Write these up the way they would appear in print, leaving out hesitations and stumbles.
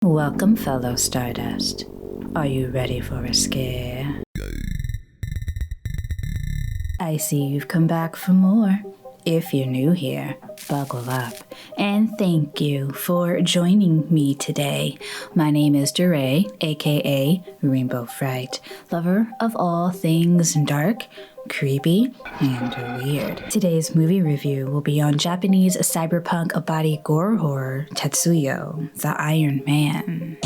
Welcome, fellow Stardust. Are you ready for a scare? I see you've come back for more. If you're new here, buckle up, and thank you for joining me today. My name is DeRay, aka Rainbow Fright, lover of all things dark, creepy, and weird. Today's movie review will be on Japanese cyberpunk body gore horror Tetsuo, the Iron Man.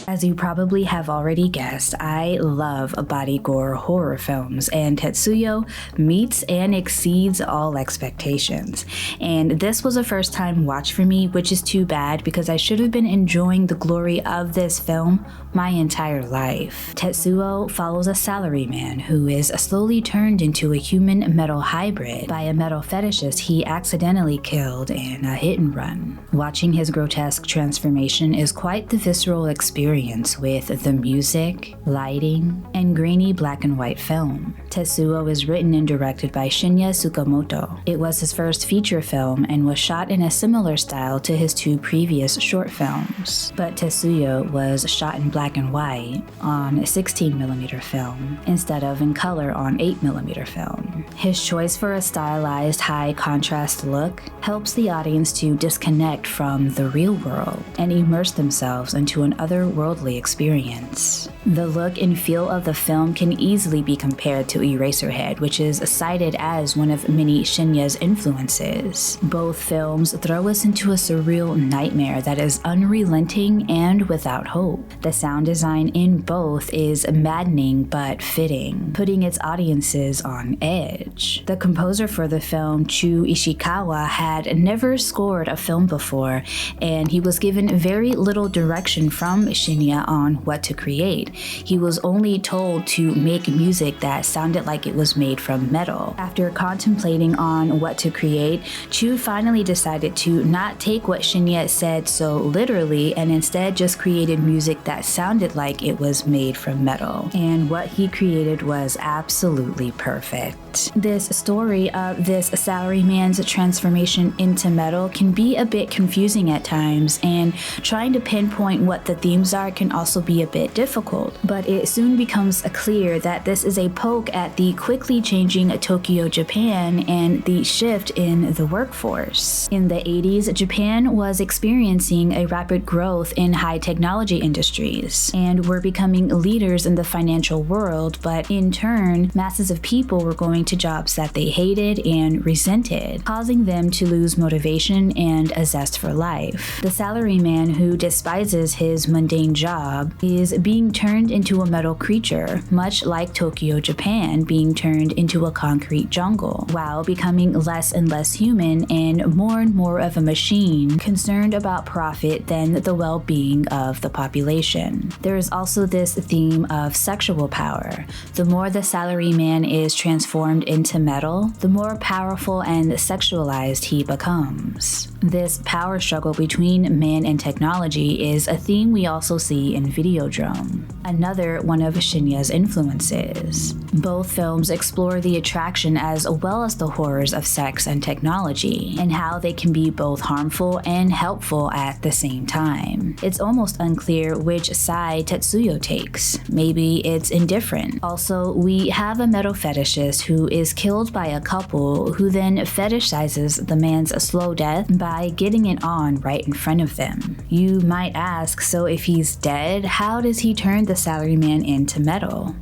As you probably have already guessed, I love body gore horror films, and Tetsuo meets and exceeds all expectations. And this was a first time watch for me, which is too bad because I should have been enjoying the glory of this film my entire life. Tetsuo follows a salaryman who is slowly turned into a human metal hybrid by a metal fetishist he accidentally killed in a hit and run. Watching his grotesque transformation is quite the visceral experience with the music, lighting, and grainy black and white film. Tetsuo is written and directed by Shin'ya Tsukamoto. It was his first feature film and was shot in a similar style to his two previous short films. But Tetsuo was shot in black and white on 16mm film instead of in color on 8mm film. His choice for a stylized high contrast look helps the audience to disconnect from the real world and immerse themselves into an otherworldly experience. The look and feel of the film can easily be compared to Eraserhead, which is cited as one of many Shinya's influences. Both films throw us into a surreal nightmare that is unrelenting and without hope. The sound design in both is maddening but fitting, putting its audiences on edge. The composer for the film, Chu Ishikawa, had never scored a film before, and he was given very little direction from Shin'ya on what to create. He was only told to make music that sounded like it was made from metal. After contemplating on what to create, Chu finally decided to not take what Shin'ya said so literally and instead just created music that sounded like it was made from metal. And what he created was absolutely perfect. This story of this salaryman's transformation into metal can be a bit confusing at times, and trying to pinpoint what the themes are can also be a bit difficult, but it soon becomes clear that this is a poke at the quickly changing Tokyo, Japan, and the shift in the workforce. In the 80s, Japan was experiencing a rapid growth in high technology industries, and were becoming leaders in the financial world, but in turn, masses of people were going to jobs that they hated and resented, causing them to lose motivation and a zest for life. The salaryman, who despises his mundane job, is being turned into a metal creature, much like Tokyo, Japan being turned into a concrete jungle, while becoming less and less human and more of a machine, concerned about profit than the well-being of the population. There is also this theme of sexual power. The more the salaryman is transformed into metal, the more powerful and sexualized he becomes. This power struggle between man and technology is a theme we also see in Videodrome, another one of Shinya's influences. Both films explore the attraction as well as the horrors of sex and technology, and how they can be both harmful and helpful at the same time. It's almost unclear which side Tetsuo takes. Maybe it's indifferent. Also, we have a metal fetishist who is killed by a couple who then fetishizes the man's slow death by getting it on right in front of them. You might ask, so if he's dead, how does he turn the salaryman into metal?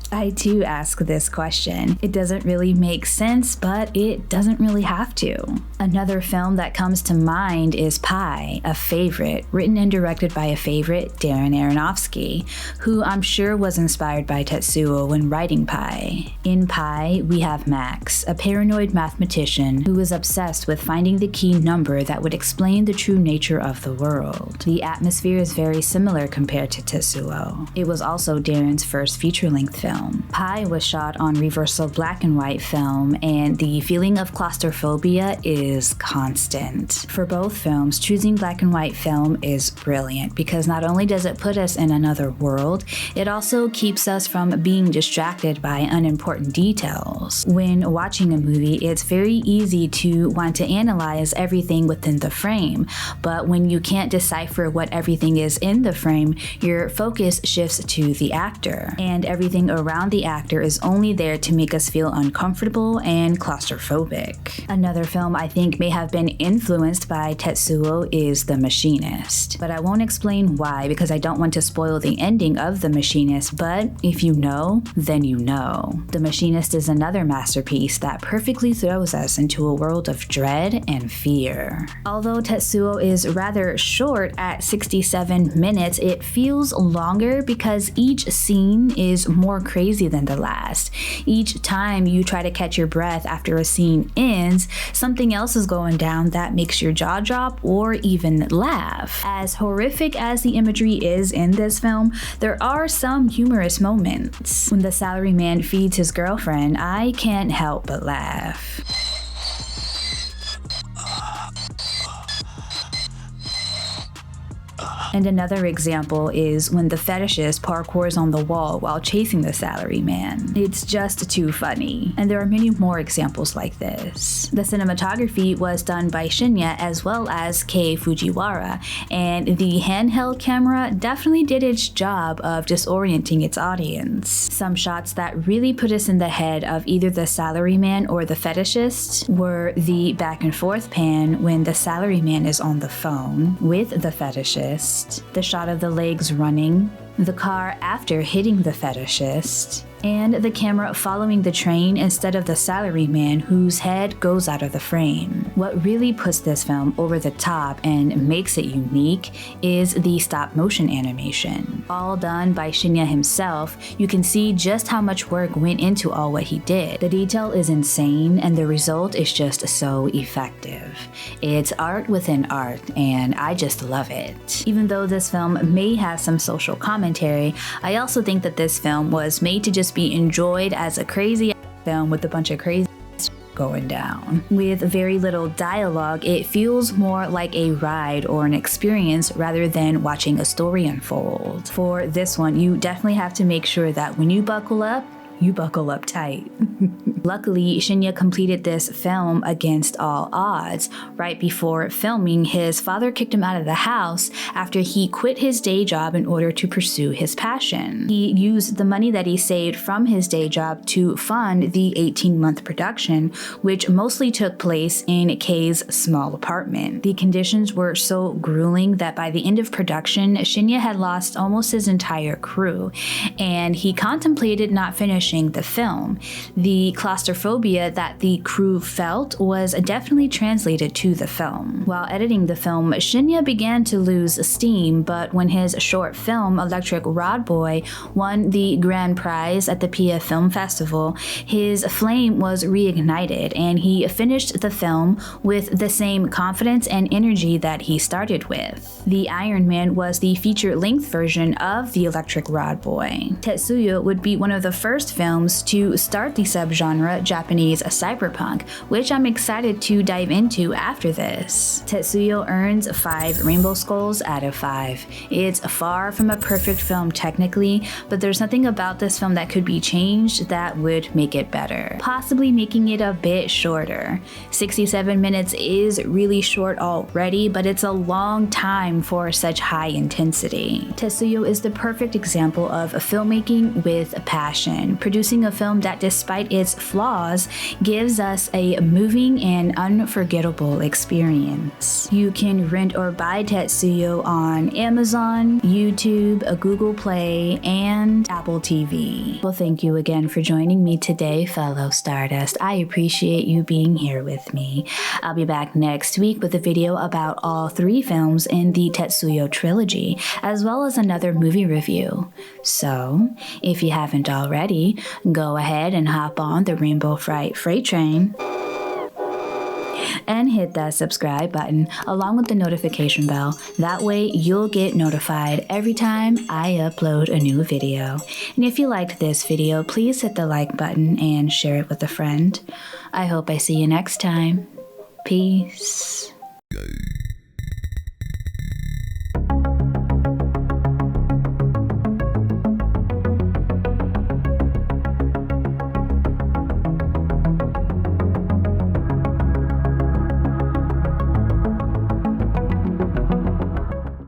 I too ask this question. It doesn't really make sense, but it doesn't really have to. Another film that comes to mind is Pie, a favorite, written and directed by a favorite, Darren Aronofsky, who I'm sure was inspired by Tetsuo when writing Pie. In Pie, we have Max, a paranoid mathematician who is obsessed with finding the key number that would explain the true nature of the world. The atmosphere is very similar compared to Tetsuo. It was also Darren's first feature-length film. film. Pi was shot on reversal black and white film, and the feeling of claustrophobia is constant. For both films, choosing black and white film is brilliant because not only does it put us in another world, it also keeps us from being distracted by unimportant details. When watching a movie, it's very easy to want to analyze everything within the frame, but when you can't decipher what everything is in the frame, your focus shifts to the actor, and everything around the actor is only there to make us feel uncomfortable and claustrophobic. Another film I think may have been influenced by Tetsuo is The Machinist, but I won't explain why because I don't want to spoil the ending of The Machinist, but if you know, then you know. The Machinist is another masterpiece that perfectly throws us into a world of dread and fear. Although Tetsuo is rather short at 67 minutes, it feels longer because each scene is more crazy than the last. Each time you try to catch your breath after a scene ends, something else is going down that makes your jaw drop or even laugh. As horrific as the imagery is in this film, there are some humorous moments. When the salaryman feeds his girlfriend, I can't help but laugh. And another example is when the fetishist parkours on the wall while chasing the salaryman. It's just too funny. And there are many more examples like this. The cinematography was done by Shin'ya as well as Kei Fujiwara, and the handheld camera definitely did its job of disorienting its audience. Some shots that really put us in the head of either the salaryman or the fetishist were the back and forth pan when the salaryman is on the phone with the fetishist, the shot of the legs running, the car after hitting the fetishist, and the camera following the train instead of the salaryman whose head goes out of the frame. What really puts this film over the top and makes it unique is the stop motion animation. All done by Shin'ya himself, you can see just how much work went into all what he did. The detail is insane and the result is just so effective. It's art within art and I just love it. Even though this film may have some social commentary, I also think that this film was made to just be enjoyed as a crazy film with a bunch of crazy going down. With very little dialogue, it feels more like a ride or an experience rather than watching a story unfold. For this one, you definitely have to make sure that when you buckle up tight. Luckily, Shin'ya completed this film against all odds. Right before filming, his father kicked him out of the house after he quit his day job in order to pursue his passion. He used the money that he saved from his day job to fund the 18-month production, which mostly took place in Kei's small apartment. The conditions were so grueling that by the end of production, Shin'ya had lost almost his entire crew, and he contemplated not finishing the film. The claustrophobia that the crew felt was definitely translated to the film. While editing the film, Shin'ya began to lose steam, but when his short film Electric Rod Boy won the grand prize at the PF Film Festival, his flame was reignited and he finished the film with the same confidence and energy that he started with. The Iron Man was the feature-length version of the Electric Rod Boy. Tetsuo would be one of the first films to start the subgenre Japanese Cyberpunk, which I'm excited to dive into after this. Tetsuo earns 5 rainbow skulls out of 5. It's far from a perfect film technically, but there's something about this film that could be changed that would make it better, possibly making it a bit shorter. 67 minutes is really short already, but it's a long time for such high intensity. Tetsuo is the perfect example of filmmaking with passion, producing a film that, despite its flaws, gives us a moving and unforgettable experience. You can rent or buy Tetsuo on Amazon, YouTube, Google Play, and Apple TV. Well, thank you again for joining me today, fellow Stardust. I appreciate you being here with me. I'll be back next week with a video about all 3 films in the Tetsuo trilogy, as well as another movie review. So, if you haven't already, go ahead and hop on the Rainbow Fright Freight Train. and hit that subscribe button along with the notification bell. That way you'll get notified every time I upload a new video. And if you liked this video, please hit the like button and share it with a friend. I hope I see you next time. Peace.